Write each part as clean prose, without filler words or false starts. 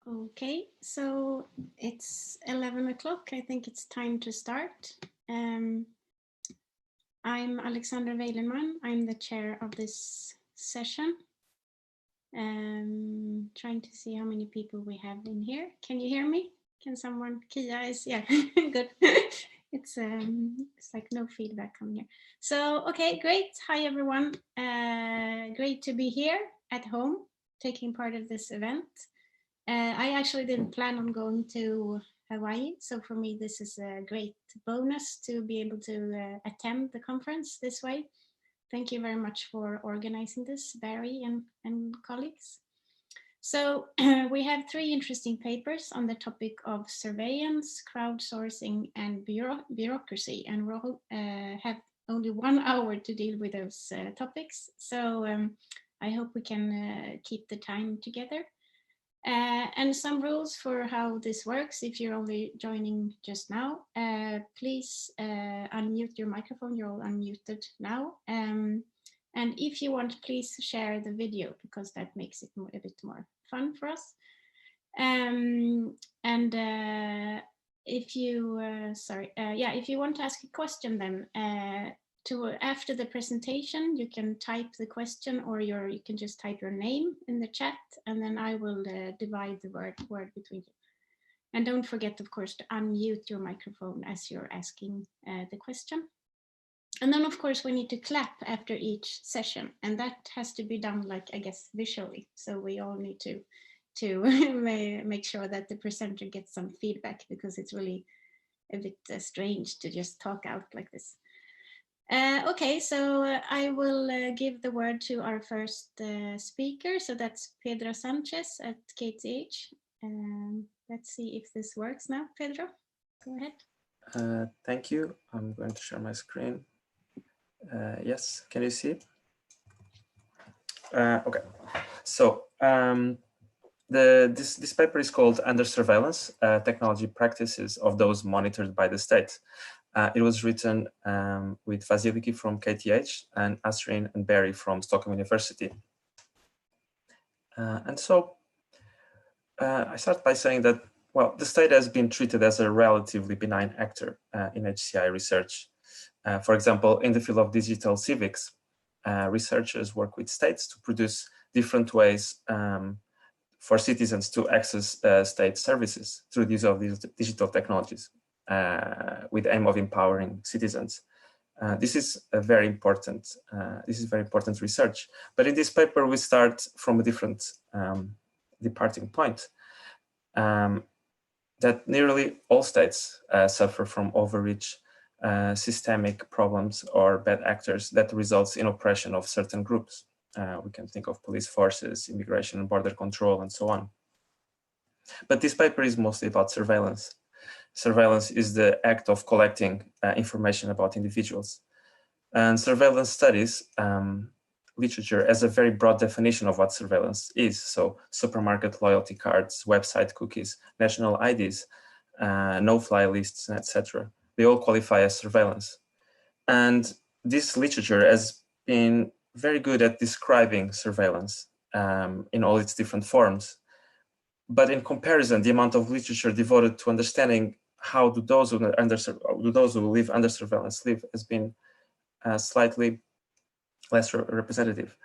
Okay, so it's 11 o'clock. I think it's time to start. I'm Alexandra Weillenman. I'm the chair of this session. Trying to see how many people we have in here. Can you hear me? Can someone? Kia is, yeah, good. It's like no feedback coming here. So, okay, great. Hi, everyone. Great to be here at home, taking part of this event. I actually didn't plan on going to Hawaii, so for me this is a great bonus to be able to attend the conference this way. Thank you very much for organizing this, Barry and colleagues. So we have 3 interesting papers on the topic of surveillance, crowdsourcing, and bureaucracy, and we'll have only 1 hour to deal with those topics. So I hope we can keep the time together. And some rules for how this works. If you're only joining just now, please unmute your microphone. You're all unmuted now. And if you want, please share the video because that makes it a bit more fun for us. If you, if you want to ask a question, then after the presentation, you can type the question, or you can just type your name in the chat, and then I will divide the word between you. And don't forget, of course, to unmute your microphone as you're asking the question. And then, of course, we need to clap after each session, and that has to be done, like, I guess, visually. So we all need to make sure that the presenter gets some feedback, because it's really a bit strange to just talk out like this. Okay, so I will give the word to our first speaker. So that's Pedro Sanches at KTH. Let's see if this works now. Pedro, go ahead. Thank you. I'm going to share my screen. Yes, can you see? Okay, so this paper is called Under Surveillance, Technology Practices of Those Monitored by the State. It was written with Vasiliki from KTH and Asreen and Barry from Stockholm University. And so I start by saying that, well, the state has been treated as a relatively benign actor in HCI research. For example, in the field of digital civics, researchers work with states to produce different ways for citizens to access state services through the use of these digital technologies. With the aim of empowering citizens. This is very important research. But in this paper, we start from a different departing point, that nearly all states suffer from overreach, systemic problems, or bad actors that results in oppression of certain groups. We can think of police forces, immigration and border control, and so on. But this paper is mostly about surveillance. Surveillance is the act of collecting information about individuals. And surveillance studies literature has a very broad definition of what surveillance is. So supermarket loyalty cards, website cookies, national IDs, no-fly lists, etc. They all qualify as surveillance. And this literature has been very good at describing surveillance in all its different forms. But in comparison, the amount of literature devoted to understanding how do those who live under surveillance live has been slightly less representative.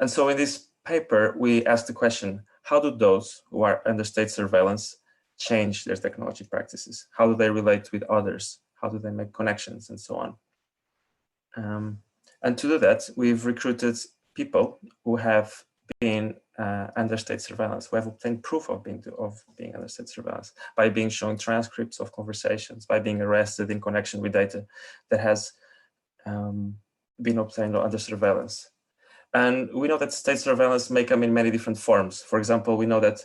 And so in this paper, we asked the question, how do those who are under state surveillance change their technology practices? How do they relate with others? How do they make connections and so on? And to do that, we've recruited people who have been under state surveillance, who have obtained proof of being under state surveillance by being shown transcripts of conversations, by being arrested in connection with data that has been obtained under surveillance. And we know that state surveillance may come in many different forms. For example, we know that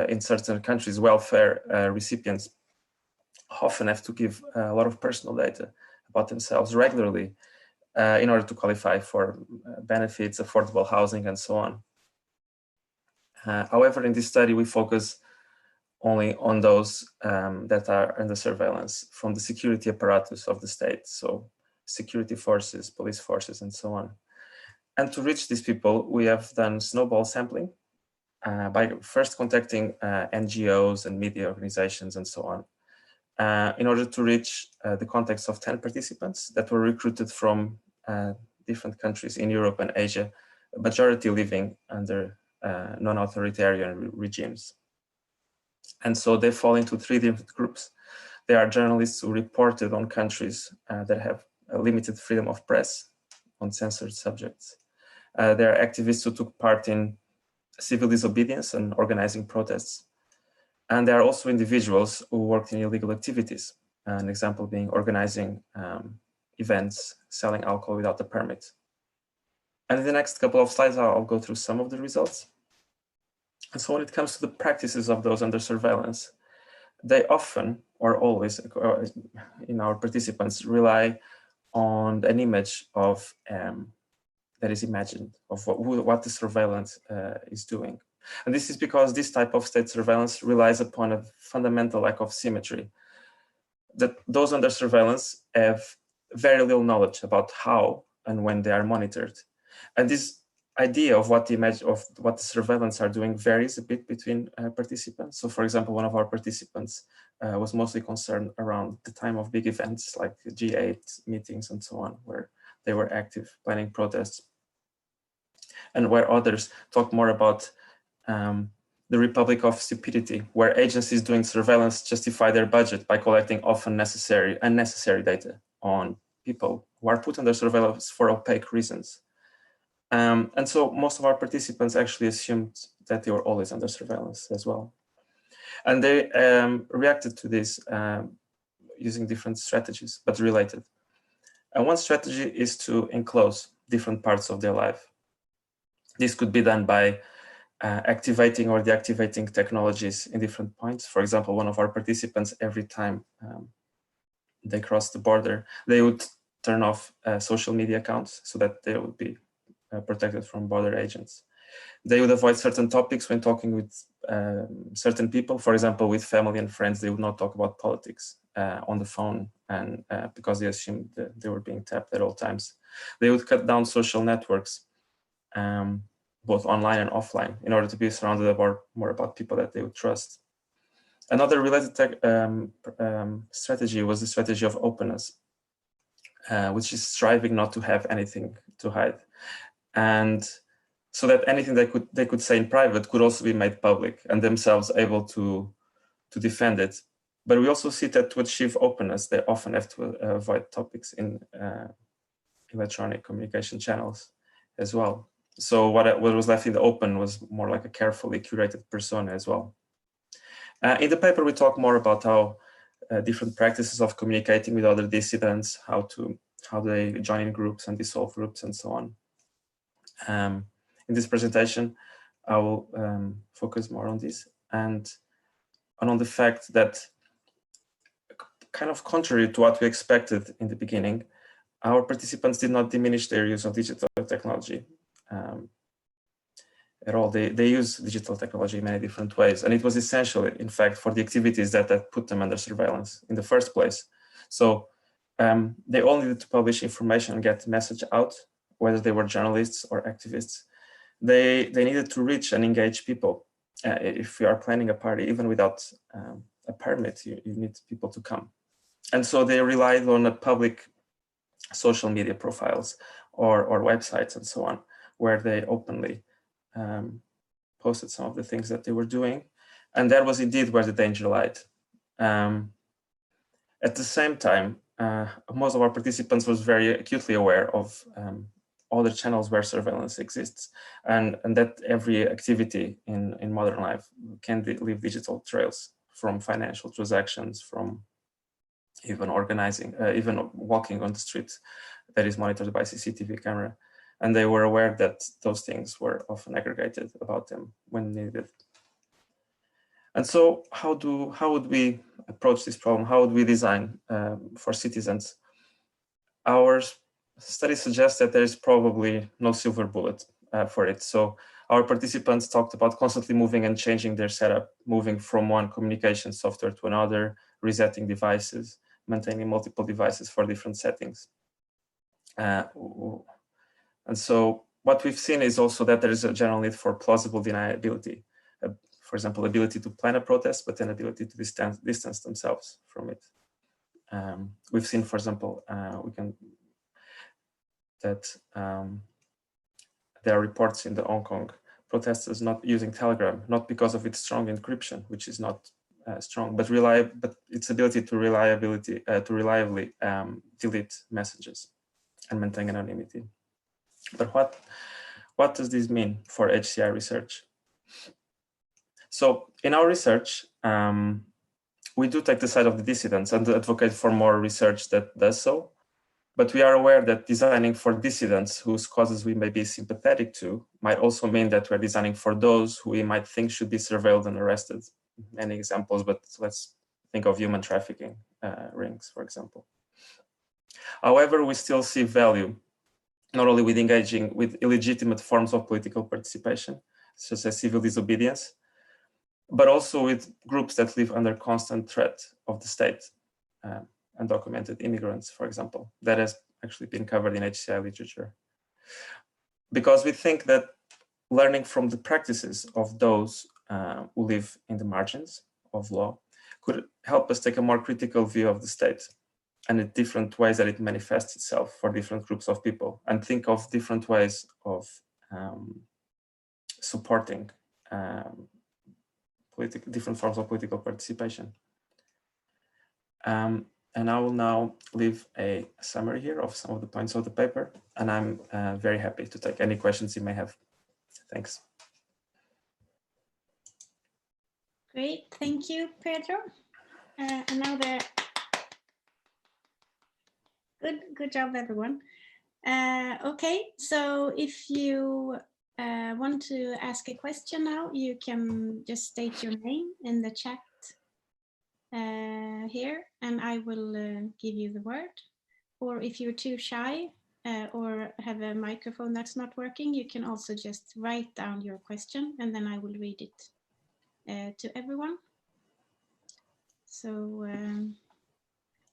in certain countries, welfare recipients often have to give a lot of personal data about themselves regularly in order to qualify for benefits, affordable housing, and so on. However, in this study, we focus only on those that are under surveillance from the security apparatus of the state, so security forces, police forces, and so on. And to reach these people, we have done snowball sampling. by first contacting NGOs and media organizations and so on, in order to reach the context of 10 participants that were recruited from different countries in Europe and Asia, majority living under non-authoritarian regimes. And so they fall into 3 different groups. They are journalists who reported on countries that have a limited freedom of press on censored subjects. They are activists who took part in civil disobedience and organizing protests. And there are also individuals who worked in illegal activities, an example being organizing events, selling alcohol without a permit. And in the next couple of slides, I'll go through some of the results. And so when it comes to the practices of those under surveillance, they often, or always, in our participants, rely on an image of that is imagined of what the surveillance is doing. And this is because this type of state surveillance relies upon a fundamental lack of symmetry, that those under surveillance have very little knowledge about how and when they are monitored. And this idea of what the image of what the surveillance are doing varies a bit between participants. So for example, one of our participants was mostly concerned around the time of big events like G8 meetings and so on, where they were active planning protests, and where others talk more about the Republic of Stupidity, where agencies doing surveillance justify their budget by collecting often unnecessary data on people who are put under surveillance for opaque reasons. And so most of our participants actually assumed that they were always under surveillance as well. And they reacted to this using different strategies, but related. And one strategy is to enclose different parts of their life. This could be done by activating or deactivating technologies in different points. For example, one of our participants, every time they cross the border, they would turn off social media accounts so that they would be protected from border agents. They would avoid certain topics when talking with certain people. For example, with family and friends, they would not talk about politics on the phone, and because they assumed that they were being tapped at all times. They would cut down social networks, both online and offline, in order to be surrounded more about people that they would trust. Another related strategy was the strategy of openness, which is striving not to have anything to hide. And so that anything they could say in private could also be made public and themselves able to defend it. But we also see that to achieve openness, they often have to avoid topics in electronic communication channels as well. So what was left in the open was more like a carefully curated persona as well. In the paper, we talk more about how different practices of communicating with other dissidents, how they join in groups and dissolve groups and so on. In this presentation, I will focus more on this and on the fact that, kind of contrary to what we expected in the beginning, our participants did not diminish their use of digital technology at all. They use digital technology in many different ways, and it was essential, in fact, for the activities that put them under surveillance in the first place. So they all needed to publish information and get the message out, whether they were journalists or activists. They needed to reach and engage people. If you are planning a party, even without a permit, you need people to come. And so they relied on a public social media profiles or websites and so on, where they openly posted some of the things that they were doing. And that was indeed where the danger lied. At the same time, most of our participants was very acutely aware of all the channels where surveillance exists, and that every activity in modern life can leave digital trails, from financial transactions, from even organizing, even walking on the street that is monitored by CCTV camera. And they were aware that those things were often aggregated about them when needed. And so how would we approach this problem? How would we design for citizens? Our study suggests that there is probably no silver bullet for it. So our participants talked about constantly moving and changing their setup, moving from one communication software to another, resetting devices, maintaining multiple devices for different settings. And so what we've seen is also that there is a general need for plausible deniability. for example, ability to plan a protest, but an ability to distance themselves from it. We've seen, for example, there are reports in the Hong Kong protesters not using Telegram, not because of its strong encryption, which is not strong, but its ability to reliably delete messages and maintain anonymity. But what does this mean for HCI research? So in our research, we do take the side of the dissidents and advocate for more research that does so. But we are aware that designing for dissidents whose causes we may be sympathetic to might also mean that we're designing for those who we might think should be surveilled and arrested. Many examples, but let's think of human trafficking rings, for example. However, we still see value, not only with engaging with illegitimate forms of political participation, such as civil disobedience, but also with groups that live under constant threat of the state. Undocumented immigrants, for example, that has actually been covered in HCI literature. Because we think that learning from the practices of those who live in the margins of law could help us take a more critical view of the state and the different ways that it manifests itself for different groups of people, and think of different ways of supporting different forms of political participation. And I will now leave a summary here of some of the points of the paper, and I'm very happy to take any questions you may have. Thanks. Great, thank you, Pedro. And now good job, everyone. Okay, so if you want to ask a question now, you can just state your name in the chat here, and I will give you the word. Or if you're too shy or have a microphone that's not working, you can also just write down your question, and then I will read it to everyone. So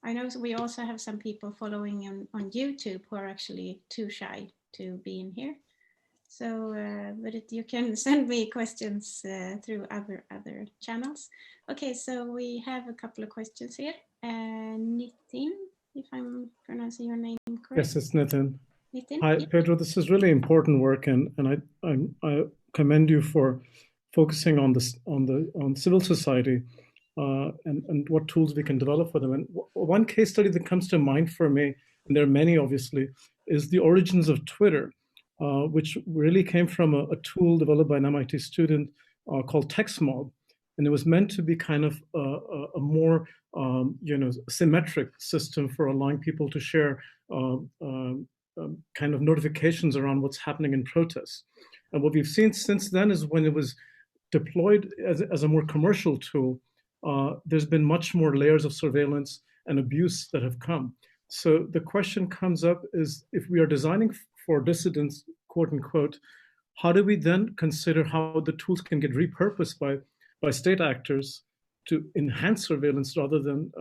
I know we also have some people following on YouTube who are actually too shy to be in here. So, but you can send me questions through other channels. Okay, so we have a couple of questions here. Nitin, if I'm pronouncing your name correct. Yes, it's Nitin. Nitin? Hi, Yeah. Pedro. This is really important work, and I commend you for focusing on this on civil society and what tools we can develop for them. And one case study that comes to mind for me, and there are many obviously, is the origins of Twitter. Which really came from a tool developed by an MIT student called TextMob, and it was meant to be kind of a more symmetric system for allowing people to share kind of notifications around what's happening in protests. And what we've seen since then is when it was deployed as a more commercial tool, there's been much more layers of surveillance and abuse that have come. So the question comes up is, if we are designing for dissidents, quote unquote, how do we then consider how the tools can get repurposed by state actors to enhance surveillance rather than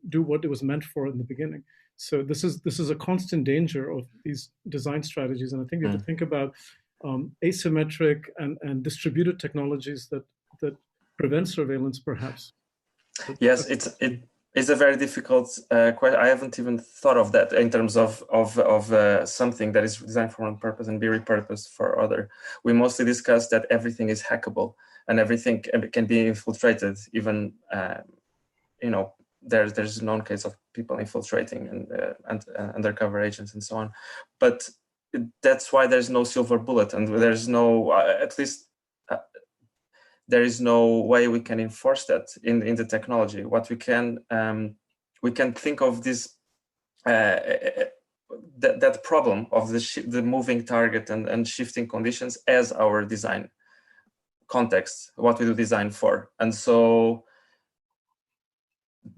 do what it was meant for in the beginning? So this is a constant danger of these design strategies, and I think we have to think about asymmetric and distributed technologies that prevent surveillance, perhaps. Yes, it's a very difficult question. I haven't even thought of that in terms of something that is designed for one purpose and be repurposed for other. We mostly discuss that everything is hackable and everything can be infiltrated. Even there's a known case of people infiltrating and undercover agents and so on. But that's why there's no silver bullet, and there's no there is no way we can enforce that in the technology. What we can think of this that problem of the moving target and shifting conditions as our design context, what we do design for, and so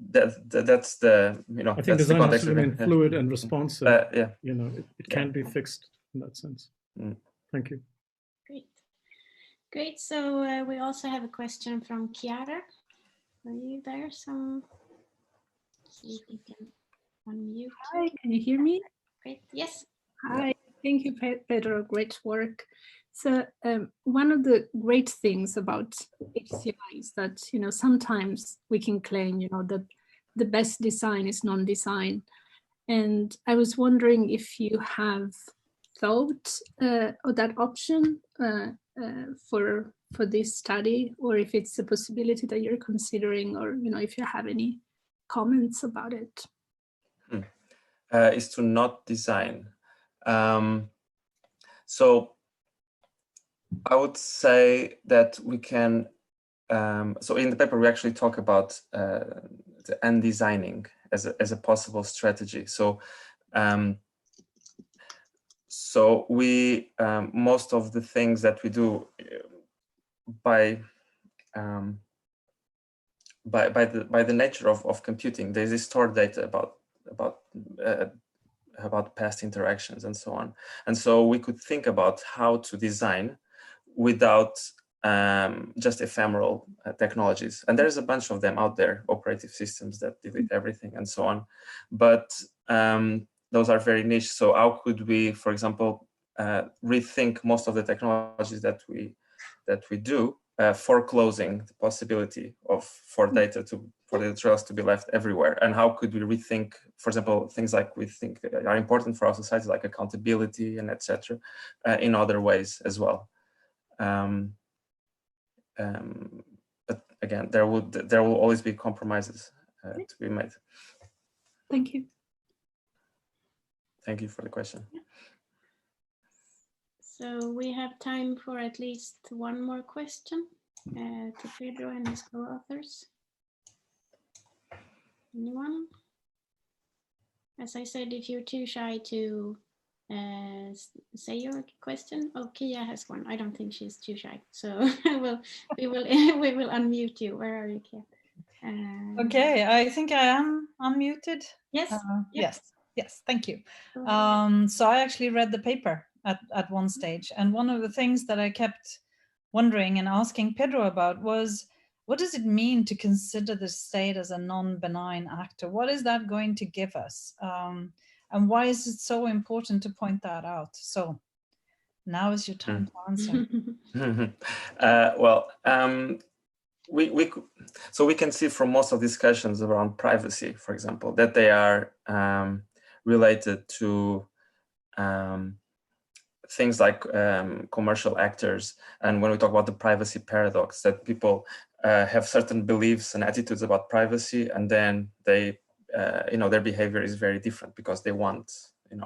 that's the I think design has to remain fluid and responsive. Yeah, it can't be fixed in that sense. Thank you. Great. So we also have a question from Chiara. Are you there? See if you can unmute. Hi, can you hear me? Great. Yes. Hi. Thank you, Pedro. Great work. So one of the great things about HCI is that, sometimes we can claim, that the best design is non-design. And I was wondering if you have thought of that option for this study, or if it's a possibility that you're considering, or, if you have any comments about it. Is to not design. So I would say that we can, so in the paper, we actually talk about the undesigning as a possible strategy. So, we, most of the things that we do by the nature of computing, there's this stored data about past interactions and so on. And so we could think about how to design without just ephemeral technologies. And there's a bunch of them out there, operative systems that delete everything and so on. But those are very niche. So how could we, for example, rethink most of the technologies that we do, foreclosing the possibility for data trails to be left everywhere? And how could we rethink, for example, things like we think are important for our society, like accountability and etc., in other ways as well. But again, there will always be compromises to be made. Thank you. Thank you for the question. So we have time for at least one more question to Pedro and his co-authors. Anyone? As I said, if you're too shy to say your question, Kia has one. I don't think she's too shy, so we will unmute you. Where are you, Kia? Okay, I think I am unmuted. Yes. Yes. Thank you. So I actually read the paper at one stage, and one of the things that I kept wondering and asking Pedro about was, what does it mean to consider the state as a non-benign actor? What is that going to give us? And why is it so important to point that out? So now is your time to answer. So we can see from most of discussions around privacy, for example, that they are related to things like commercial actors. And when we talk about the privacy paradox, that people have certain beliefs and attitudes about privacy, and then they, their behavior is very different because they want, and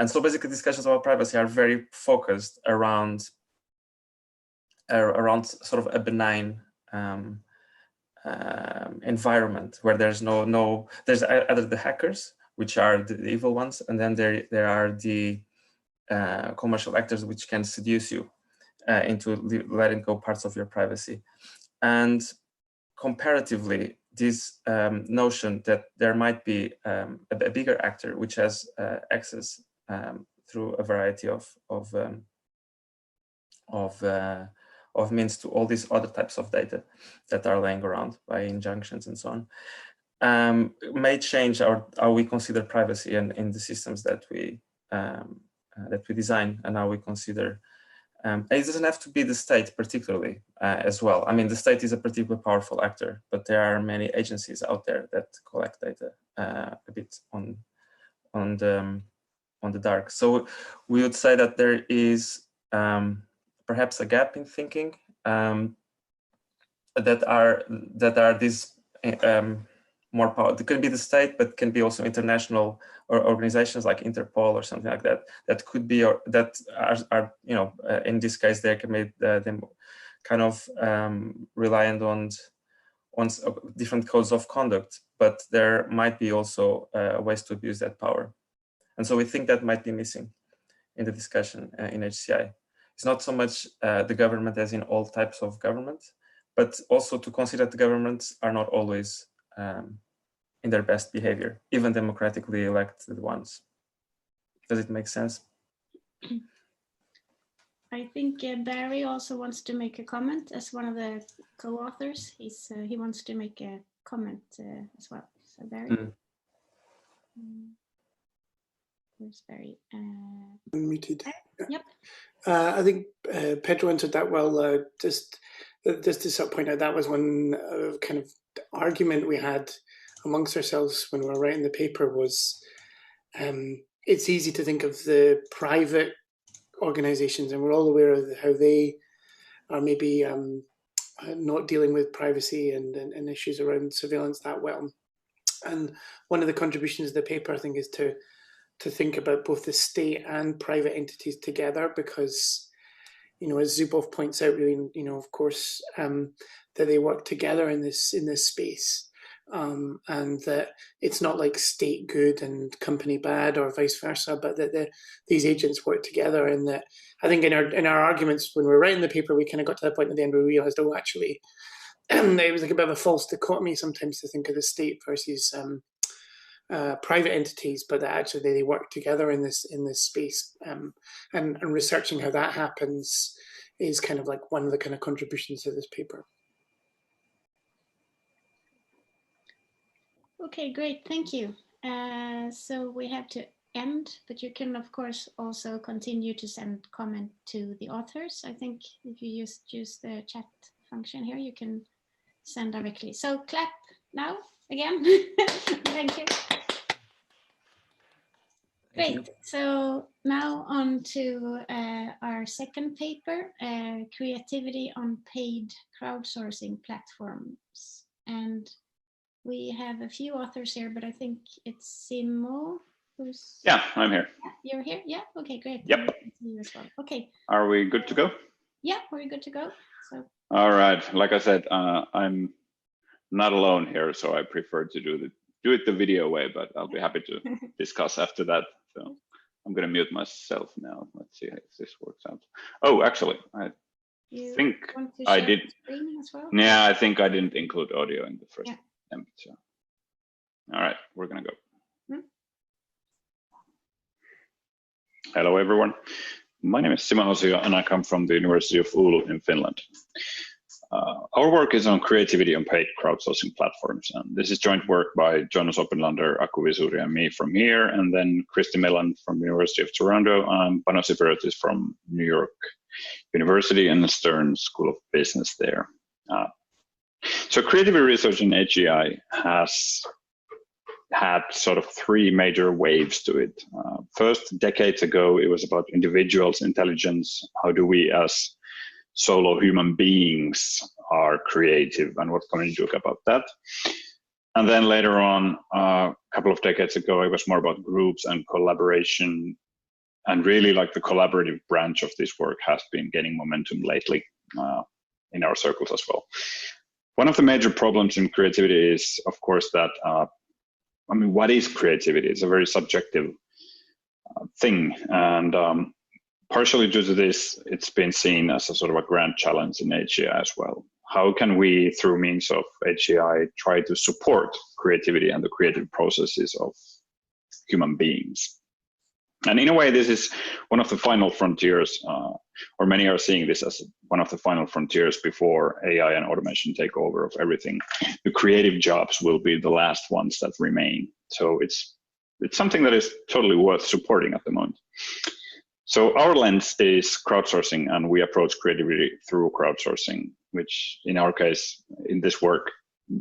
so basically discussions about privacy are very focused around sort of a benign environment where there's there's either the hackers, which are the evil ones, and then there are the commercial actors which can seduce you into letting go parts of your privacy. And comparatively, this notion that there might be a bigger actor which has access through a variety of means to all these other types of data that are laying around by injunctions and so on, may change how we consider privacy in the systems that we design, and how we consider. It doesn't have to be the state particularly as well. I mean, the state is a particularly powerful actor, but there are many agencies out there that collect data a bit on the dark. So we would say that there is perhaps a gap in thinking that are these more power. It can be the state, but can be also international or organizations like Interpol or something like that. That could be, or that are in this case they can make them kind of reliant on different codes of conduct. But there might be also ways to abuse that power, and so we think that might be missing in the discussion in HCI. It's not so much the government as in all types of government, but also to consider that the governments are not always in their best behavior, even democratically elected ones. Does it make sense? I think Barry also wants to make a comment as one of the co-authors. He wants to make a comment as well. So Barry. was very unmuted. Yep. I think Pedro answered that well. Just to sort of point out, that was one kind of argument we had amongst ourselves when we were writing the paper was it's easy to think of the private organizations, and we're all aware of how they are maybe not dealing with privacy and issues around surveillance that well. And one of the contributions of the paper, I think, is to think about both the state and private entities together, because, you know, as Zuboff points out, really, you know, of course, that they work together in this space, and that it's not like state good and company bad or vice versa, but that these agents work together, and that I think in our arguments when we were writing the paper, we kind of got to the point at the end where we realized, oh, actually, it was like a bit of a false dichotomy sometimes to think of the state versus private entities, but that actually they work together in this space, and researching how that happens is kind of like one of the kind of contributions to this paper. Okay, great, thank you. So we have to end, but you can of course also continue to send comment to the authors. I think if you just use the chat function here, you can send directly. So clap now again. Thank you. Great. So now on to our second paper, creativity on paid crowdsourcing platforms. And we have a few authors here, but I think it's Simo who's... Yeah, I'm here. You're here? Yeah, okay, great. Yep. You as well. Okay. Are we good to go? Yeah, we're good to go. So. All right, like I said, I'm not alone here, so I prefer to do it the video way, but I'll be happy to discuss after that. So I'm going to mute myself now. Let's see if this works out. Oh, actually, I think I did. As well? Yeah, I think I didn't include audio in the first attempt. So. All right, we're going to go. Hello, everyone. My name is Simo Hosio, and I come from the University of Oulu in Finland. Our work is on creativity on paid crowdsourcing platforms. And this is joint work by Jonas, Oppenlaender, Visuri, and me from here, and then Kristy Milland from the University of Toronto, and Panos Ipeirotis from New York University and the Stern School of Business there. So creativity research in HEI has had sort of three major waves to it. First, decades ago, it was about individuals' intelligence. How do we as solo human beings are creative, and what can we do about that? And then later on, a couple of decades ago, it was more about groups and collaboration, and really like the collaborative branch of this work has been gaining momentum lately in our circles as well. One of the major problems in creativity is, of course, that I mean, what is creativity? It's a very subjective thing, and partially due to this, it's been seen as a sort of a grand challenge in HEI as well. How can we, through means of HEI, try to support creativity and the creative processes of human beings? And in a way, this is one of the final frontiers, or many are seeing this as one of the final frontiers before AI and automation take over of everything. The creative jobs will be the last ones that remain. So it's something that is totally worth supporting at the moment. So our lens is crowdsourcing, and we approach creativity through crowdsourcing, which in our case, in this work,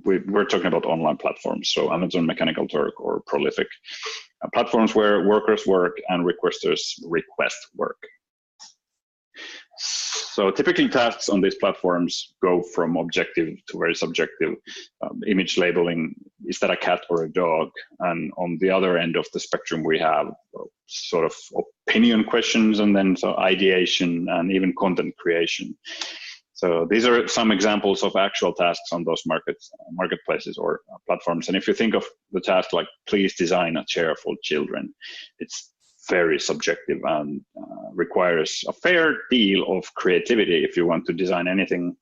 we're talking about online platforms. So Amazon Mechanical Turk or Prolific, platforms where workers work and requesters request work. So typically tasks on these platforms go from objective to very subjective. Image labeling, is that a cat or a dog? And on the other end of the spectrum, we have sort of opinion questions, and then so ideation and even content creation. So these are some examples of actual tasks on those marketplaces or platforms. And if you think of the task like, please design a chair for children, it's very subjective and requires a fair deal of creativity if you want to design anything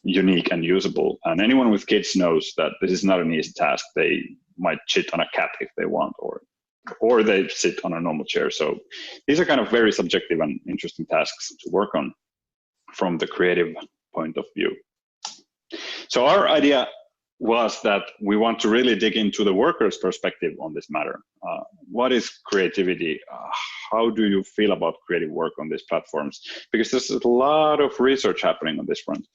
unique and usable. And anyone with kids knows that this is not an easy task. They might sit on a cat if they want, or they sit on a normal chair. So these are kind of very subjective and interesting tasks to work on from the creative point of view. So our idea was that we want to really dig into the workers' perspective on this matter. What is creativity? How do you feel about creative work on these platforms? Because there's a lot of research happening on this front.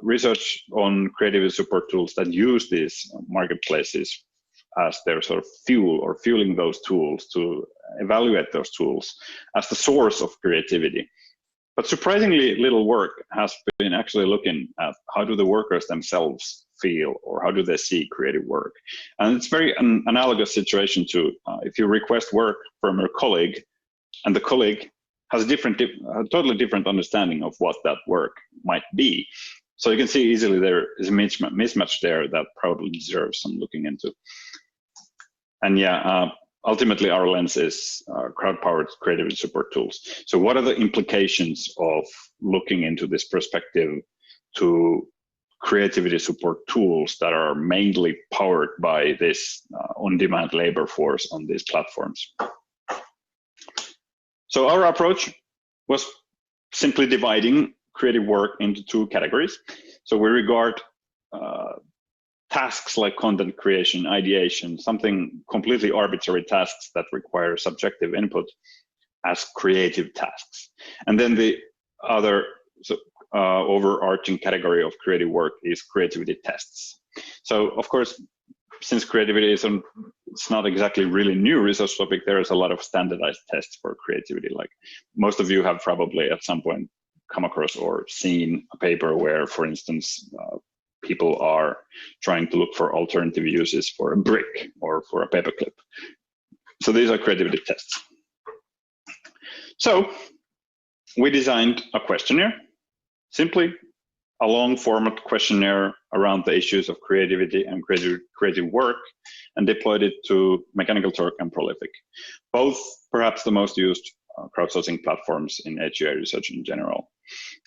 Research on creativity support tools that use these marketplaces as their sort of fuel, or fueling those tools, to evaluate those tools as the source of creativity. But surprisingly little work has been actually looking at how do the workers themselves feel, or how do they see creative work. And it's very analogous situation to if you request work from your colleague, and the colleague has a totally different understanding of what that work might be. So you can see easily there is a mismatch there that probably deserves some looking into. And yeah, ultimately our lens is crowd-powered creativity support tools. So what are the implications of looking into this perspective to creativity support tools that are mainly powered by this on-demand labor force on these platforms? So our approach was simply dividing creative work into two categories. So we regard tasks like content creation, ideation, something completely arbitrary tasks that require subjective input, as creative tasks. And then the other overarching category of creative work is creativity tests. So of course, since creativity it's not exactly really new research topic, there is a lot of standardized tests for creativity. Like most of you have probably at some point come across or seen a paper where, for instance, people are trying to look for alternative uses for a brick or for a paperclip. So these are creativity tests. So we designed a questionnaire, simply a long format questionnaire around the issues of creativity and creative work, and deployed it to Mechanical Turk and Prolific, both perhaps the most used crowdsourcing platforms in HUI research in general.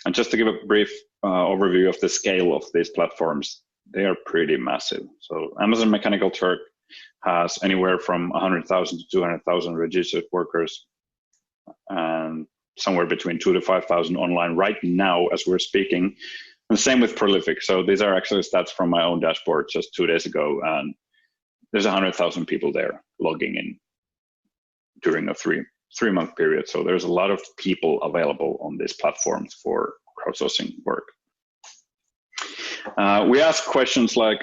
And just to give a brief overview of the scale of these platforms, they are pretty massive. So Amazon Mechanical Turk has anywhere from 100,000 to 200,000 registered workers, and somewhere between 2,000 to 5,000 online right now as we're speaking. And same with Prolific. So these are actually stats from my own dashboard just 2 days ago, and there's 100,000 people there logging in during a three-month period. So there's a lot of people available on these platforms for crowdsourcing work. We ask questions like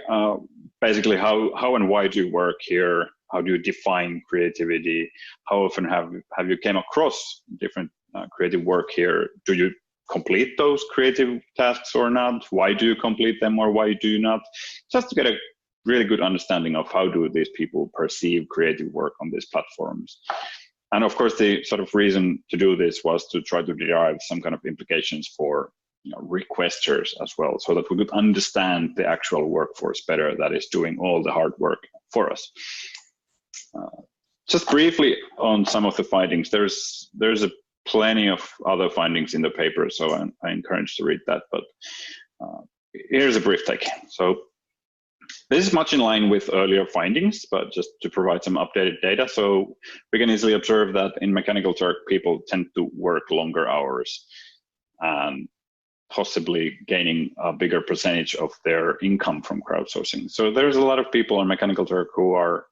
basically how and why do you work here? How do you define creativity? How often have you came across different creative work here? Do you complete those creative tasks or not? Why do you complete them, or why do you not? Just to get a really good understanding of how do these people perceive creative work on these platforms. And of course, the sort of reason to do this was to try to derive some kind of implications for requesters as well, so that we could understand the actual workforce better that is doing all the hard work for us. Just briefly on some of the findings, there's a plenty of other findings in the paper, so I encourage to read that, but here's a brief take. So this is much in line with earlier findings, but just to provide some updated data. So we can easily observe that in Mechanical Turk, people tend to work longer hours, and possibly gaining a bigger percentage of their income from crowdsourcing. So there's a lot of people on Mechanical Turk who are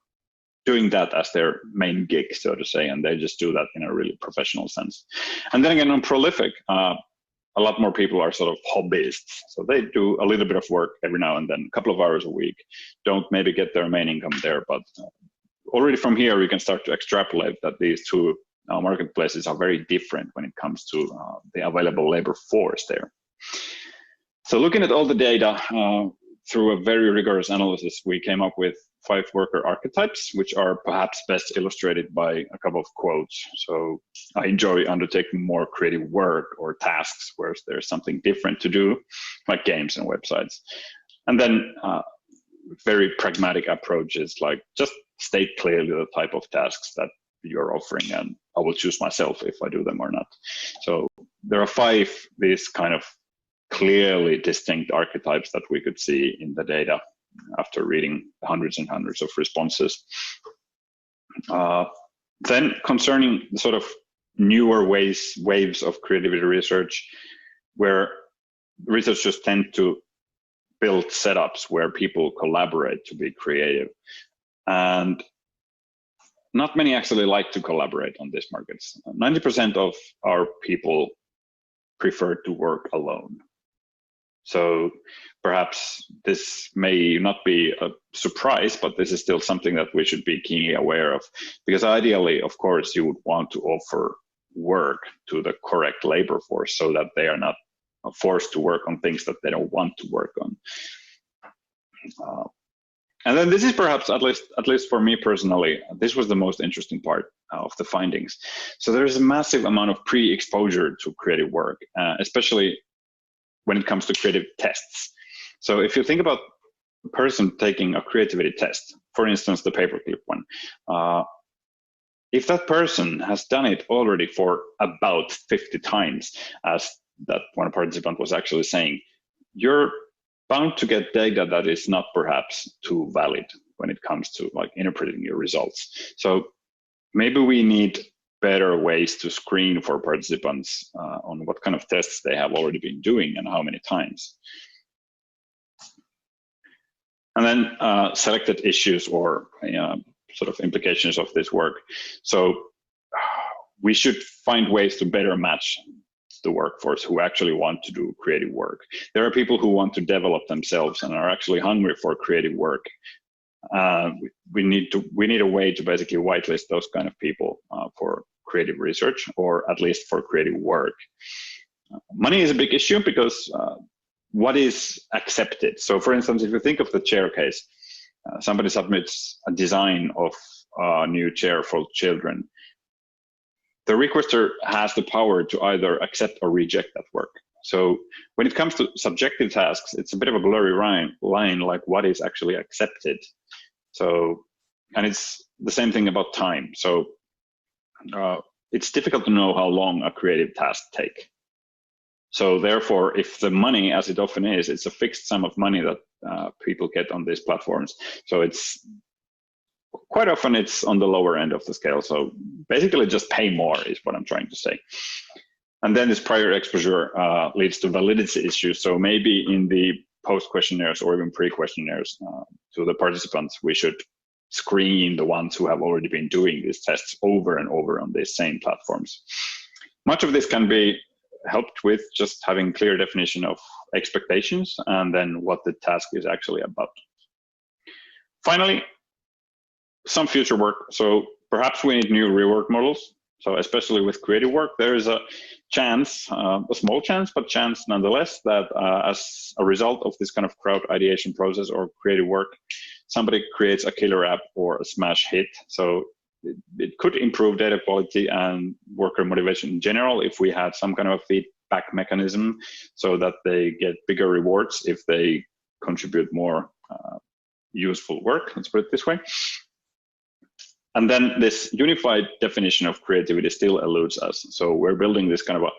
doing that as their main gig, so to say, and they just do that in a really professional sense. And then again, on Prolific, a lot more people are sort of hobbyists. So they do a little bit of work every now and then, a couple of hours a week, don't maybe get their main income there, but already from here, we can start to extrapolate that these two marketplaces are very different when it comes to the available labor force there. So looking at all the data through a very rigorous analysis, we came up with 5 worker archetypes, which are perhaps best illustrated by a couple of quotes. So I enjoy undertaking more creative work or tasks where there's something different to do, like games and websites. And then very pragmatic approaches, like just state clearly the type of tasks that you're offering, and I will choose myself if I do them or not. So there are 5 these kind of clearly distinct archetypes that we could see in the data after reading hundreds and hundreds of responses. Then concerning the sort of newer waves of creativity research, where researchers tend to built setups where people collaborate to be creative. And not many actually like to collaborate on these markets. 90% of our people prefer to work alone. So perhaps this may not be a surprise, but this is still something that we should be keenly aware of. Because ideally, of course, you would want to offer work to the correct labor force so that they are not forced to work on things that they don't want to work on. And then this is perhaps, at least for me personally, this was the most interesting part of the findings. So there is a massive amount of pre-exposure to creative work, especially when it comes to creative tests. So if you think about a person taking a creativity test, for instance, the paperclip one, if that person has done it already for about 50 times, as that one participant was actually saying, you're bound to get data that is not perhaps too valid when it comes to like interpreting your results. So maybe we need better ways to screen for participants on what kind of tests they have already been doing and how many times. And then selected issues or sort of implications of this work. So we should find ways to better match the workforce who actually want to do creative work. There are people who want to develop themselves and are actually hungry for creative work. We need a way to basically whitelist those kind of people for creative research, or at least for creative work. Money is a big issue because what is accepted? So for instance, if you think of the chair case, somebody submits a design of a new chair for children. The requester has the power to either accept or reject that work. So when it comes to subjective tasks, it's a bit of a blurry line, like what is actually accepted. So, and it's the same thing about time. So it's difficult to know how long a creative task takes. So therefore, if the money, as it often is, it's a fixed sum of money that people get on these platforms. So it's quite often it's on the lower end of the scale. So basically just pay more is what I'm trying to say. And then this prior exposure leads to validity issues. So maybe in the post questionnaires or even pre-questionnaires to the participants, we should screen the ones who have already been doing these tests over and over on these same platforms. Much of this can be helped with just having clear definition of expectations and then what the task is actually about. Finally, some future work. So perhaps we need new rework models. So especially with creative work, there is a chance, a small chance, but chance nonetheless, that as a result of this kind of crowd ideation process or creative work, somebody creates a killer app or a smash hit. So it could improve data quality and worker motivation in general if we had some kind of a feedback mechanism so that they get bigger rewards if they contribute more useful work, let's put it this way. And then this unified definition of creativity still eludes us. So we're building this kind of a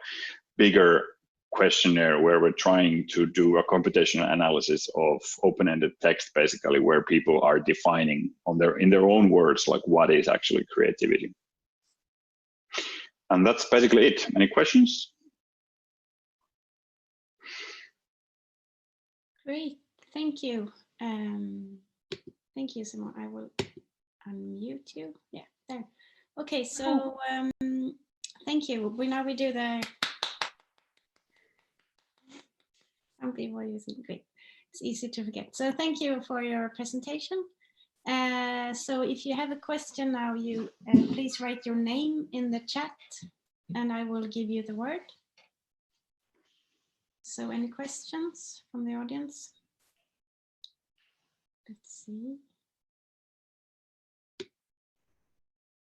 bigger questionnaire where we're trying to do a computational analysis of open-ended text, basically, where people are defining in their own words, like what is actually creativity. And that's basically it. Any questions? Great, thank you. Thank you, Simo. I will unmute you. Yeah, there. Okay, so thank you. We do the some people are using great. It's easy to forget. So thank you for your presentation. So if you have a question now, you please write your name in the chat, and I will give you the word. So any questions from the audience? Let's see.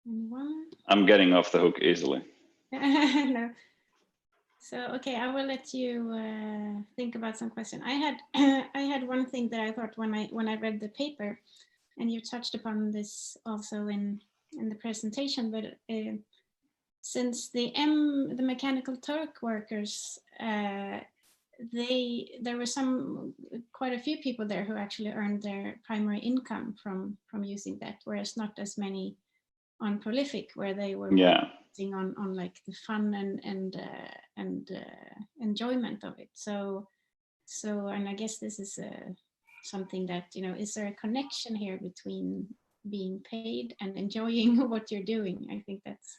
Anyone? I'm getting off the hook easily. No. So okay, I will let you think about some question. I had one thing that I thought when I read the paper, and you touched upon this also in the presentation, but since the Mechanical Turk workers, there were quite a few people there who actually earned their primary income from using that, whereas not as many on Prolific, where they were focusing on like the fun and enjoyment of it. So and I guess this is something that, you know, is there a connection here between being paid and enjoying what you're doing? I think that's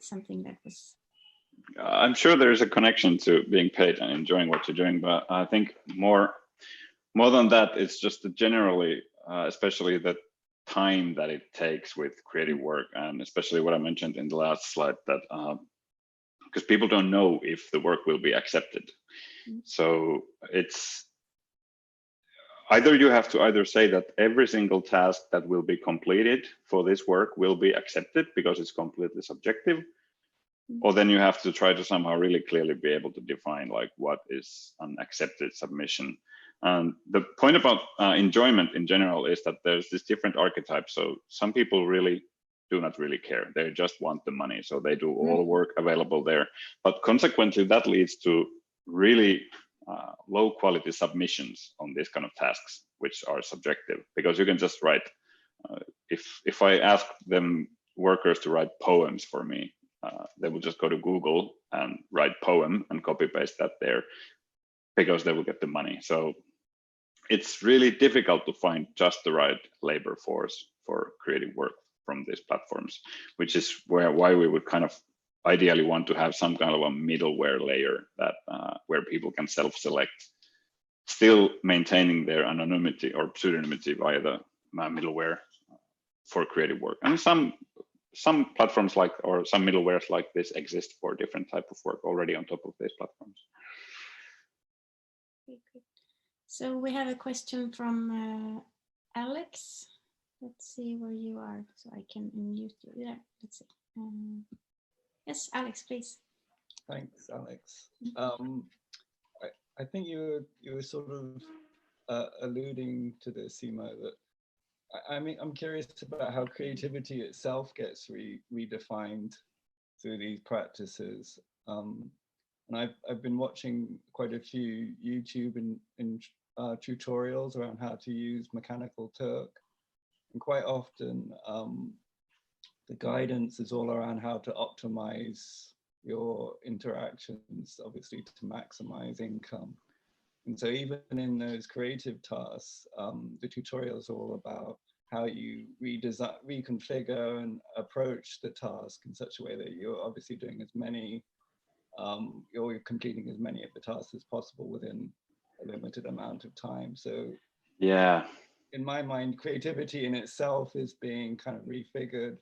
something that was. I'm sure there's a connection to being paid and enjoying what you're doing, but I think more than that, it's just generally, especially the time that it takes with creative work, and especially what I mentioned in the last slide, that because people don't know if the work will be accepted. So it's either you have to either say that every single task that will be completed for this work will be accepted because it's completely subjective, or then you have to try to somehow really clearly be able to define like what is an accepted submission. And the point about enjoyment in general is that there's this different archetypes. So some people really do not really care. They just want the money. So they do all the work available there. But consequently, that leads to really low quality submissions on these kind of tasks, which are subjective, because you can just write, if I ask them workers to write poems for me, they will just go to Google and write poem and copy paste that there because they will get the money. So it's really difficult to find just the right labor force for creative work from these platforms, which is why we would kind of ideally want to have some kind of a middleware layer that where people can self-select, still maintaining their anonymity or pseudonymity via the middleware for creative work. And some platforms like, or some middlewares like this exist for different type of work already on top of these platforms. So we have a question from Alex. Let's see where you are so I can unmute you. Yeah, let's see. Yes, Alex, please. Thanks, Alex. I think you were sort of alluding to this, Simo, that I mean, I'm curious about how creativity itself gets redefined through these practices. And I've been watching quite a few YouTube and tutorials around how to use Mechanical Turk. And quite often, the guidance is all around how to optimize your interactions, obviously to maximize income. And so even in those creative tasks, the tutorials are all about how you redesign, reconfigure and approach the task in such a way that you're obviously doing as many, you're completing as many of the tasks as possible within a limited amount of time. So yeah, in my mind, creativity in itself is being kind of refigured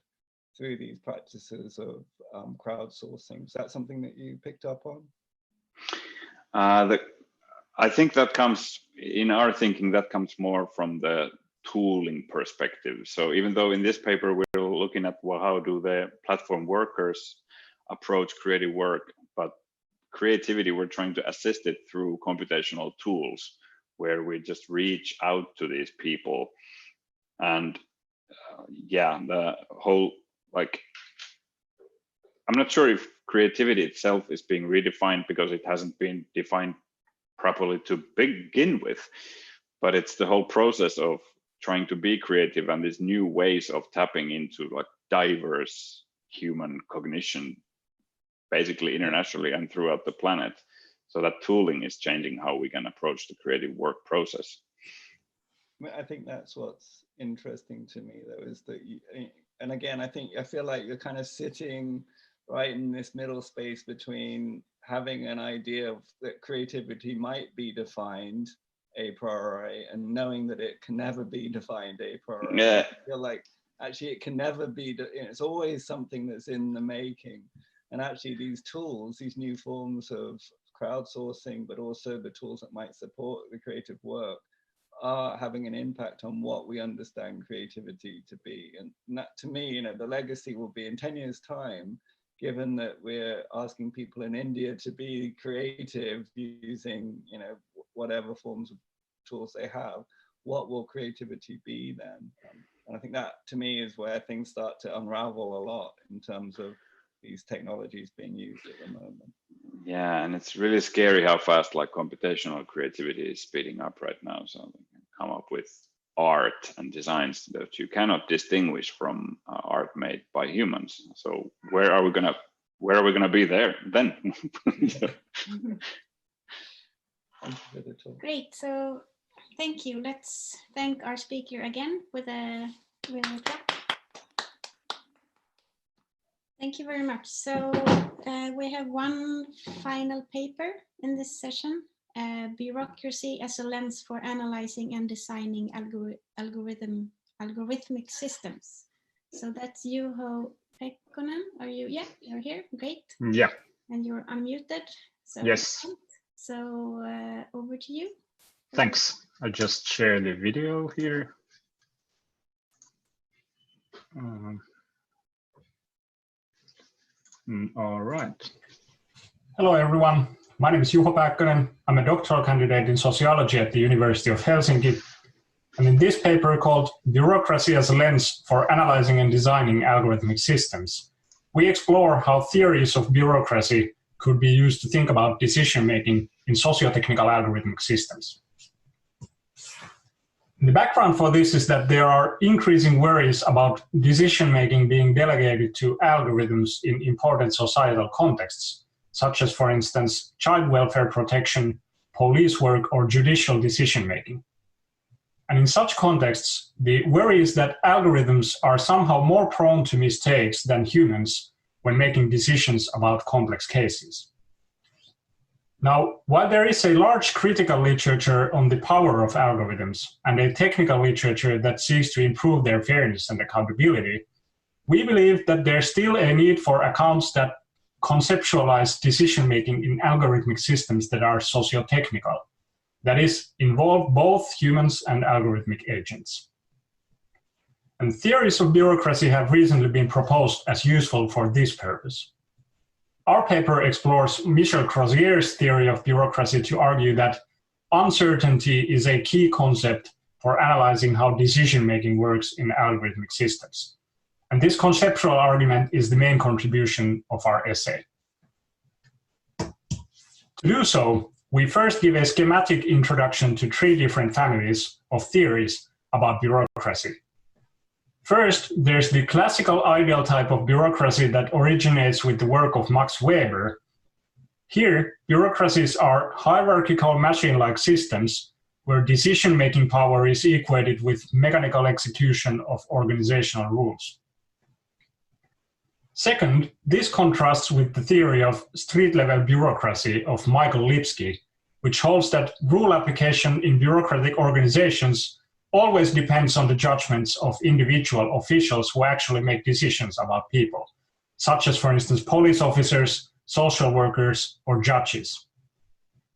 through these practices of crowdsourcing. Is that something that you picked up on? I think that comes, in our thinking, that comes more from the tooling perspective. So even though in this paper we're looking at, well, how do the platform workers approach creative work, but creativity, we're trying to assist it through computational tools where we just reach out to these people. And yeah, the whole, like, I'm not sure if creativity itself is being redefined because it hasn't been defined properly to begin with, but it's the whole process of trying to be creative and these new ways of tapping into like diverse human cognition, basically internationally and throughout the planet. So that tooling is changing how we can approach the creative work process. I think that's what's interesting to me, though, is that and again, I feel like you're kind of sitting right in this middle space between having an idea of that creativity might be defined a priori and knowing that it can never be defined a priori. Yeah. I feel like actually it can never be, it's always something that's in the making. And actually these tools, these new forms of crowdsourcing, but also the tools that might support the creative work, are having an impact on what we understand creativity to be. And that, to me, you know, the legacy will be in 10 years' time, given that we're asking people in India to be creative using, you know, whatever forms of tools they have, what will creativity be then? And I think that, to me, is where things start to unravel a lot in terms of these technologies being used at the moment. Yeah, and it's really scary how fast like computational creativity is speeding up right now. So we can come up with art and designs that you cannot distinguish from art made by humans. So where are we gonna be there then? Great. So thank you. Let's thank our speaker again with a clap. Thank you very much. So we have one final paper in this session, Bureaucracy as a Lens for Analyzing and Designing Algorithmic Systems. So that's Juho Pääkkönen. Are you? Yeah, you're here. Great. Yeah. And you're unmuted. So yes. So over to you. Thanks. I just share the video here. All right. Hello, everyone. My name is Juho Pääkkönen. I'm a doctoral candidate in sociology at the University of Helsinki. And in this paper called Bureaucracy as a Lens for Analyzing and Designing Algorithmic Systems, we explore how theories of bureaucracy could be used to think about decision-making in socio-technical algorithmic systems. The background for this is that there are increasing worries about decision-making being delegated to algorithms in important societal contexts, such as, for instance, child welfare protection, police work, or judicial decision-making. And in such contexts, the worry is that algorithms are somehow more prone to mistakes than humans when making decisions about complex cases. Now, while there is a large critical literature on the power of algorithms and a technical literature that seeks to improve their fairness and accountability, we believe that there's still a need for accounts that conceptualize decision-making in algorithmic systems that are socio-technical, that is, involve both humans and algorithmic agents. And theories of bureaucracy have recently been proposed as useful for this purpose. Our paper explores Michel Crozier's theory of bureaucracy to argue that uncertainty is a key concept for analyzing how decision-making works in algorithmic systems. And this conceptual argument is the main contribution of our essay. To do so, we first give a schematic introduction to 3 different families of theories about bureaucracy. First, there's the classical ideal type of bureaucracy that originates with the work of Max Weber. Here, bureaucracies are hierarchical machine-like systems where decision-making power is equated with mechanical execution of organizational rules. Second, this contrasts with the theory of street-level bureaucracy of Michael Lipsky, which holds that rule application in bureaucratic organizations always depends on the judgments of individual officials who actually make decisions about people, such as, for instance, police officers, social workers, or judges.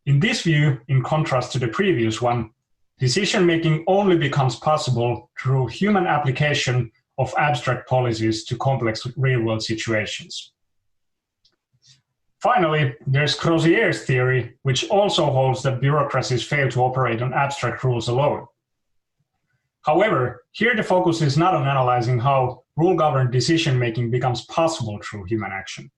In this view, in contrast to the previous one, decision-making only becomes possible through human application of abstract policies to complex real-world situations. Finally, there's Crozier's theory, which also holds that bureaucracies fail to operate on abstract rules alone. However, here the focus is not on analyzing how rule-governed decision-making becomes possible through human action.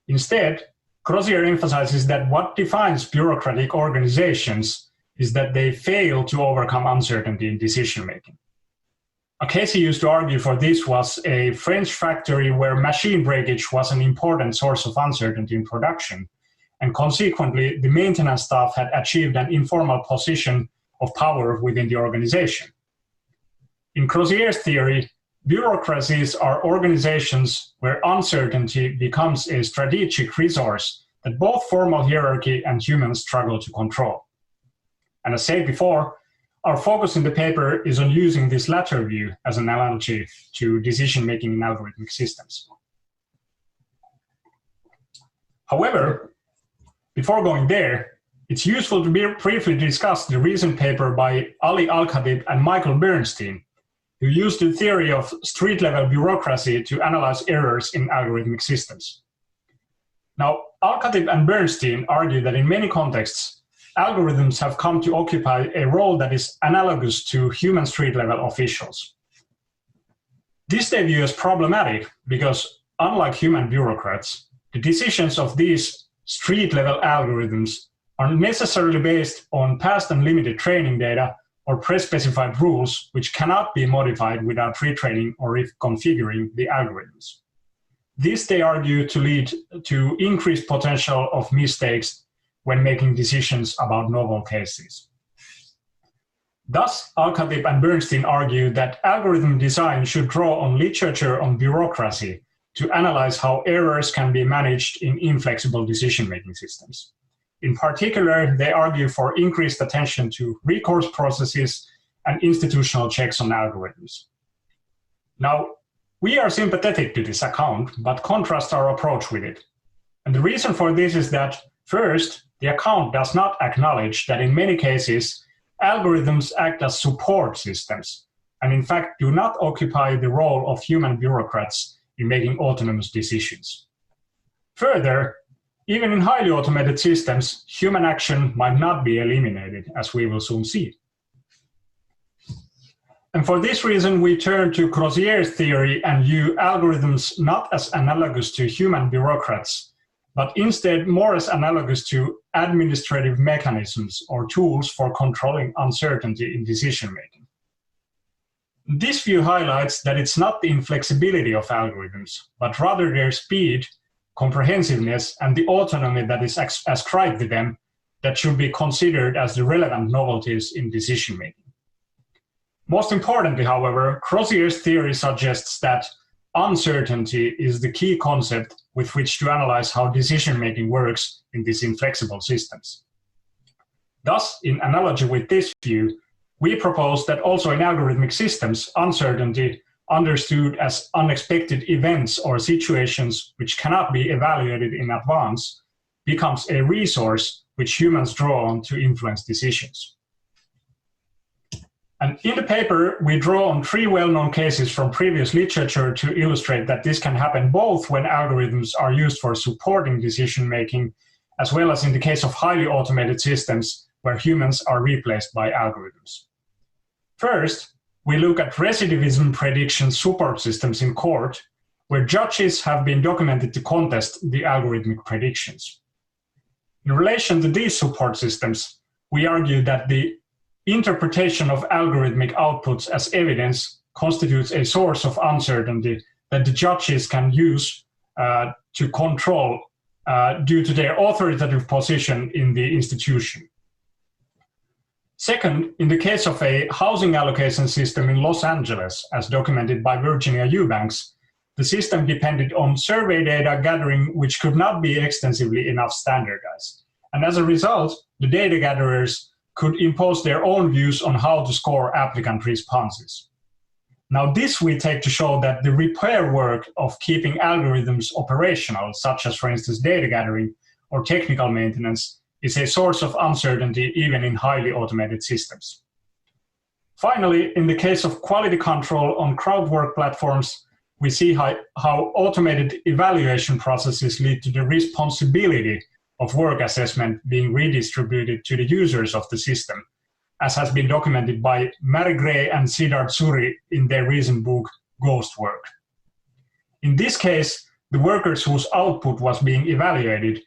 Instead, Crozier emphasizes that what defines bureaucratic organizations is that they fail to overcome uncertainty in decision-making. A case he used to argue for this was a French factory where machine breakage was an important source of uncertainty in production, and consequently, the maintenance staff had achieved an informal position of power within the organization. In Crozier's theory, bureaucracies are organizations where uncertainty becomes a strategic resource that both formal hierarchy and humans struggle to control. And as said before, our focus in the paper is on using this latter view as an analogy to decision-making in algorithmic systems. However, before going there, it's useful to briefly discuss the recent paper by Ali Al-Khatib and Michael Bernstein, who used the theory of street-level bureaucracy to analyze errors in algorithmic systems. Now, Al-Khatib and Bernstein argue that in many contexts, algorithms have come to occupy a role that is analogous to human street-level officials. This they view as problematic because, unlike human bureaucrats, the decisions of these street-level algorithms are necessarily based on past and limited training data or pre-specified rules which cannot be modified without retraining or reconfiguring the algorithms. This they argue to lead to increased potential of mistakes when making decisions about novel cases. Thus, Archetype and Bernstein argue that algorithm design should draw on literature on bureaucracy to analyze how errors can be managed in inflexible decision-making systems. In particular, they argue for increased attention to recourse processes and institutional checks on algorithms. Now, we are sympathetic to this account, but contrast our approach with it. And the reason for this is that, first, the account does not acknowledge that in many cases, algorithms act as support systems, and in fact do not occupy the role of human bureaucrats in making autonomous decisions. Further, even in highly automated systems, human action might not be eliminated, as we will soon see. And for this reason, we turn to Crozier's theory and view algorithms not as analogous to human bureaucrats, but instead more as analogous to administrative mechanisms or tools for controlling uncertainty in decision-making. This view highlights that it's not the inflexibility of algorithms, but rather their speed, comprehensiveness, and the autonomy that is ascribed to them that should be considered as the relevant novelties in decision-making. Most importantly, however, Crozier's theory suggests that uncertainty is the key concept with which to analyze how decision-making works in these inflexible systems. Thus, in analogy with this view, we propose that also in algorithmic systems, uncertainty, understood as unexpected events or situations which cannot be evaluated in advance, becomes a resource which humans draw on to influence decisions. And in the paper, we draw on 3 well-known cases from previous literature to illustrate that this can happen both when algorithms are used for supporting decision-making, as well as in the case of highly automated systems where humans are replaced by algorithms. First, we look at recidivism prediction support systems in court, where judges have been documented to contest the algorithmic predictions. In relation to these support systems, we argue that the interpretation of algorithmic outputs as evidence constitutes a source of uncertainty that the judges can use to control due to their authoritative position in the institution. Second, in the case of a housing allocation system in Los Angeles, as documented by Virginia Eubanks, the system depended on survey data gathering which could not be extensively enough standardized. And as a result, the data gatherers could impose their own views on how to score applicant responses. Now, this we take to show that the repair work of keeping algorithms operational, such as, for instance, data gathering or technical maintenance, is a source of uncertainty even in highly automated systems. Finally, in the case of quality control on crowd work platforms, we see how automated evaluation processes lead to the responsibility of work assessment being redistributed to the users of the system, as has been documented by Mary Gray and Siddharth Suri in their recent book, Ghost Work. In this case, the workers whose output was being evaluated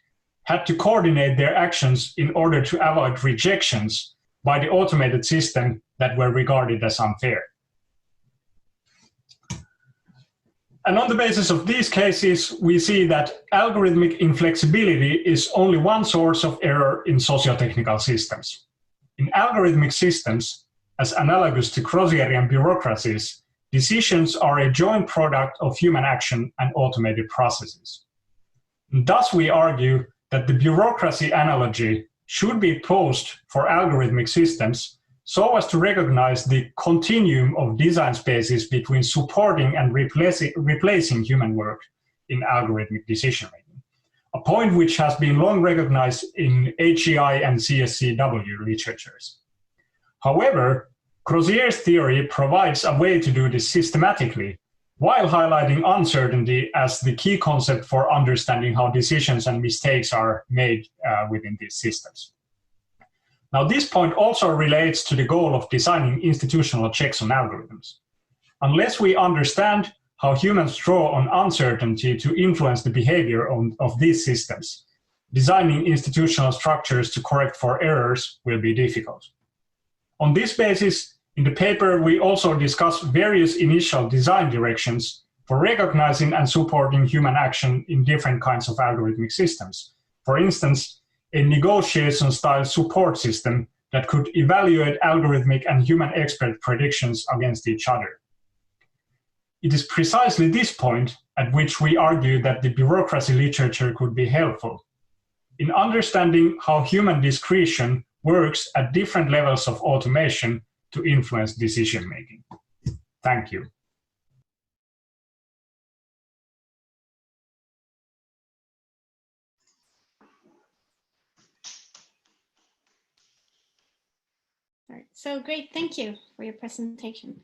had to coordinate their actions in order to avoid rejections by the automated system that were regarded as unfair. And on the basis of these cases, we see that algorithmic inflexibility is only one source of error in socio-technical systems. In algorithmic systems, as analogous to Crozierian bureaucracies, decisions are a joint product of human action and automated processes. And thus, we argue that the bureaucracy analogy should be posed for algorithmic systems so as to recognize the continuum of design spaces between supporting and replacing human work in algorithmic decision-making, a point which has been long recognized in HEI and CSCW literatures. However, Crozier's theory provides a way to do this systematically, while highlighting uncertainty as the key concept for understanding how decisions and mistakes are made within these systems. Now, this point also relates to the goal of designing institutional checks on algorithms. Unless we understand how humans draw on uncertainty to influence the behavior of these systems, designing institutional structures to correct for errors will be difficult. On this basis, in the paper, we also discuss various initial design directions for recognizing and supporting human action in different kinds of algorithmic systems. For instance, a negotiation-style support system that could evaluate algorithmic and human expert predictions against each other. It is precisely this point at which we argue that the bureaucracy literature could be helpful in understanding how human discretion works at different levels of automation to influence decision-making. Thank you. All right. So great, thank you for your presentation.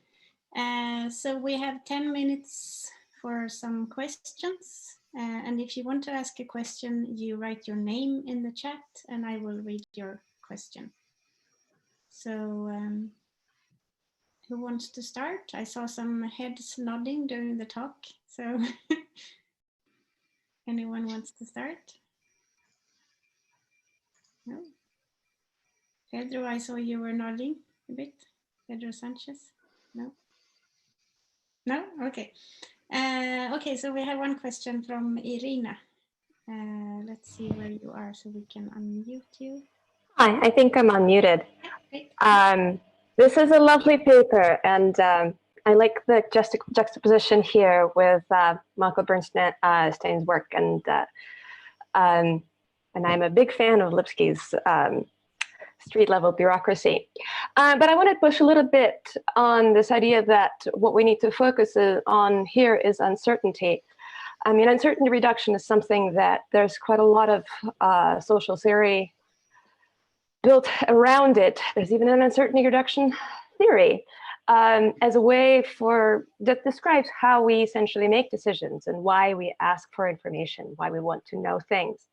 So we have 10 minutes for some questions. And if you want to ask a question, you write your name in the chat and I will read your question. So who wants to start? I saw some heads nodding during the talk. So anyone wants to start? No? Pedro, I saw you were nodding a bit. Pedro Sanches? No? No? Okay. Okay, so we have one question from Irina. Let's see where you are so we can unmute you. Hi, I think I'm unmuted. Yeah, this is a lovely paper, and I like the juxtaposition here with Michael Bernstein's work, and I'm a big fan of Lipsky's street-level bureaucracy. But I want to push a little bit on this idea that what we need to focus on here is uncertainty. I mean, uncertainty reduction is something that there's quite a lot of social theory built around it. There's even an uncertainty reduction theory as a way that describes how we essentially make decisions and why we ask for information, why we want to know things.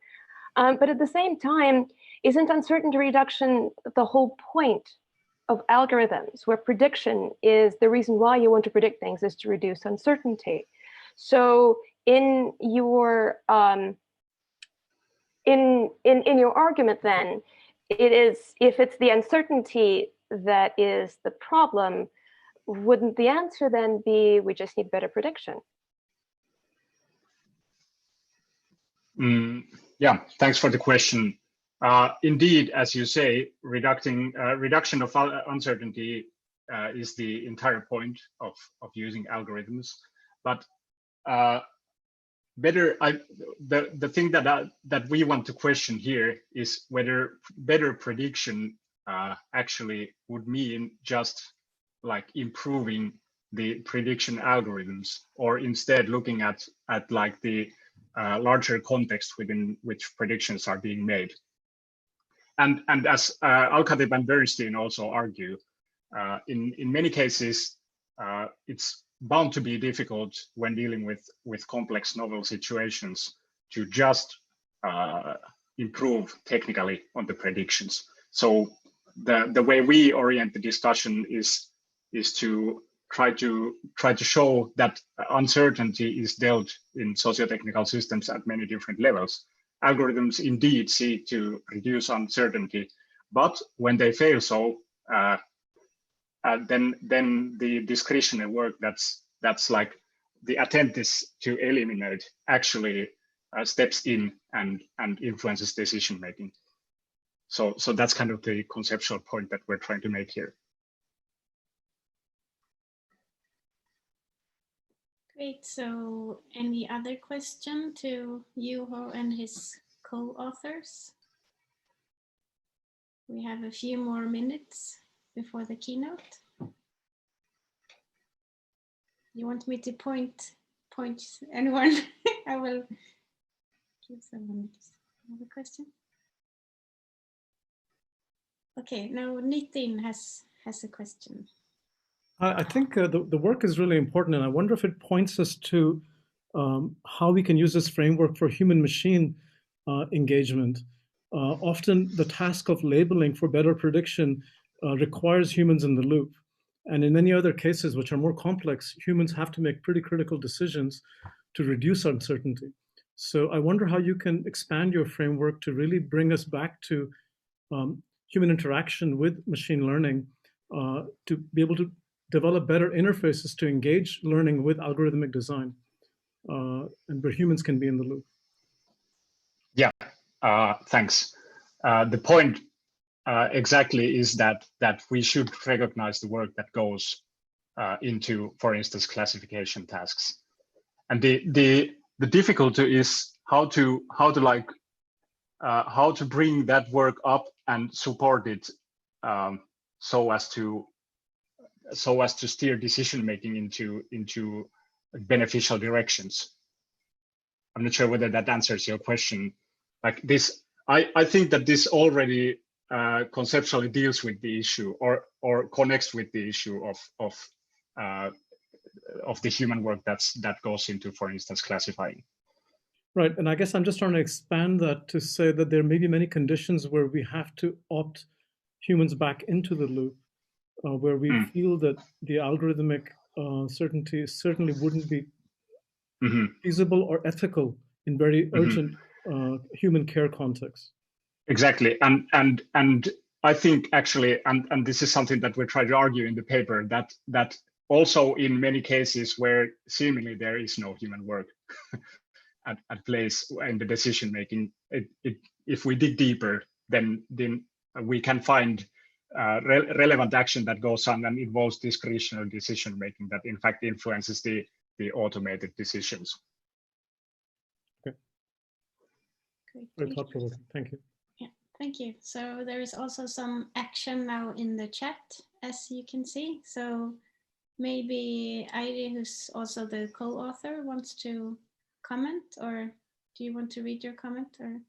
But at the same time, isn't uncertainty reduction the whole point of algorithms, where prediction is the reason why you want to predict things is to reduce uncertainty? So in your in your argument, then, it is, if it's the uncertainty that is the problem, wouldn't the answer then be we just need better prediction? Yeah, thanks for the question. Indeed, as you say, reduction of uncertainty is the entire point of using algorithms. But the thing that we want to question here is whether better prediction actually would mean just like improving the prediction algorithms, or instead looking at like the larger context within which predictions are being made. And as Alkatip and Bernstein also argue, in many cases, it's bound to be difficult when dealing with complex novel situations to just improve technically on the predictions. So the way we orient the discussion is to try to show that uncertainty is dealt in socio-technical systems at many different levels. Algorithms indeed seek to reduce uncertainty, but when they fail so, then the discretionary work that's like the attempt is to eliminate actually steps in and influences decision making. So that's kind of the conceptual point that we're trying to make here. Great. So any other question to Juho and his co-authors? We have a few more minutes before the keynote. You want me to point anyone? I will give someone another question. Okay, now Nitin has a question. I think the work is really important, and I wonder if it points us to how we can use this framework for human-machine engagement. Often the task of labeling for better prediction requires humans in the loop. And in many other cases, which are more complex, humans have to make pretty critical decisions to reduce uncertainty. So I wonder how you can expand your framework to really bring us back to human interaction with machine learning to be able to develop better interfaces to engage learning with algorithmic design, and where humans can be in the loop. Yeah, thanks. The point exactly is that we should recognize the work that goes into, for instance, classification tasks. And the difficulty is how to bring that work up and support it so as to steer decision making into beneficial directions. I'm not sure whether that answers your question. Like this, I think that this already conceptually deals with the issue or connects with the issue of the human work that goes into, for instance, classifying. Right, and I guess I'm just trying to expand that to say that there may be many conditions where we have to opt humans back into the loop, where we feel that the algorithmic certainty certainly wouldn't be feasible or ethical in very urgent human care contexts. Exactly, and I think actually, and this is something that we try to argue in the paper, that also in many cases where seemingly there is no human work at place in the decision making, if we dig deeper, then we can find relevant action that goes on and involves discretionary decision making that in fact influences the automated decisions. Okay. Great. Very thought-provoking. Thank you. Yeah, thank you. So there is also some action now in the chat, as you can see. So maybe Airi, who's also the co-author, wants to comment, or do you want to read your comment? Or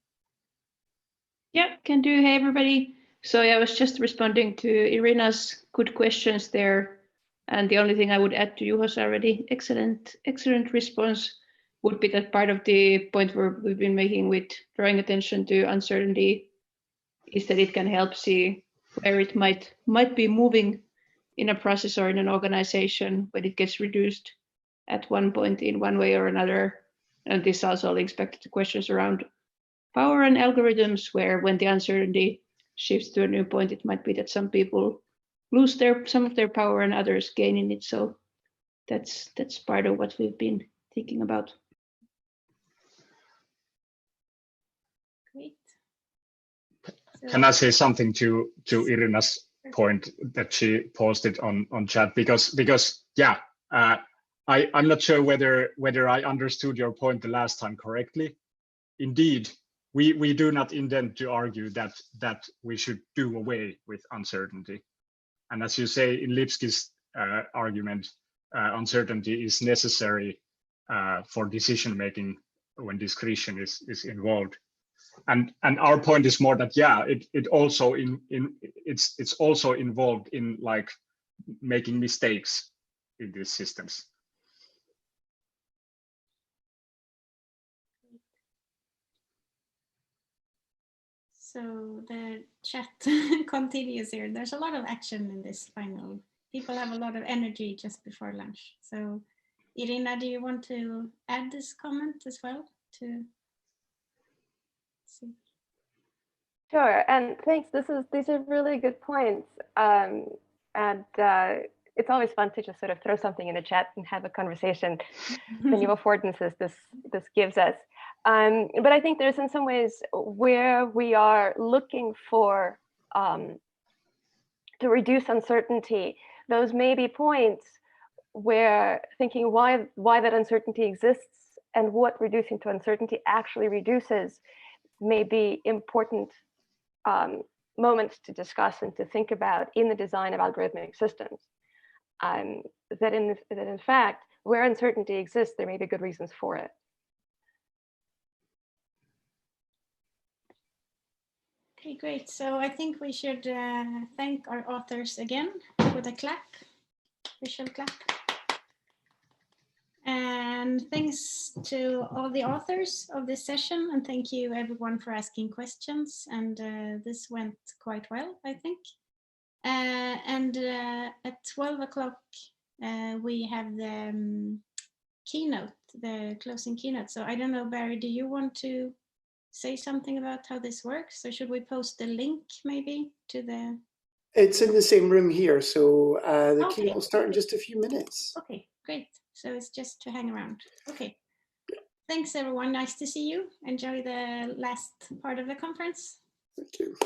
yeah, can do. Hey everybody. So yeah, I was just responding to Irina's good questions there, and the only thing I would add to Juho's already excellent response would be that part of the point where we've been making with drawing attention to uncertainty is that it can help see where it might be moving in a process or in an organization when it gets reduced at one point in one way or another. And this also links back to questions around power and algorithms, where when the uncertainty shifts to a new point, it might be that some people lose some of their power and others gain in it. So that's part of what we've been thinking about. great. Can I say something to Irina's point that she posted on chat? Because yeah, I'm not sure whether I understood your point the last time correctly. Indeed, we do not intend to argue that we should do away with uncertainty. And as you say in Lipsky's argument, uncertainty is necessary for decision making when discretion is involved. And our point is more that yeah, it's also involved in like making mistakes in these systems. So the chat continues here. There's a lot of action in this final. People have a lot of energy just before lunch. So Irina, do you want to add this comment as well? Sure, and thanks. These are really good points. It's always fun to just sort of throw something in the chat and have a conversation. The new affordances this gives us. But I think there's in some ways where we are looking for to reduce uncertainty. Those may be points where thinking why that uncertainty exists and what reducing to uncertainty actually reduces may be important moments to discuss and to think about in the design of algorithmic systems. That in fact, where uncertainty exists, there may be good reasons for it. Okay, great. So I think we should thank our authors again with a clap, visual clap. And thanks to all the authors of this session, and thank you everyone for asking questions. And this went quite well, I think. And at 12 o'clock, we have the keynote, the closing keynote. So I don't know, Barry, do you want to say something about how this works? Or should we post the link maybe to the... It's in the same room here, so the keynote will start in just a few minutes. Okay, great. So it's just to hang around. Okay. Thanks everyone. Nice to see you. Enjoy the last part of the conference. Thank you.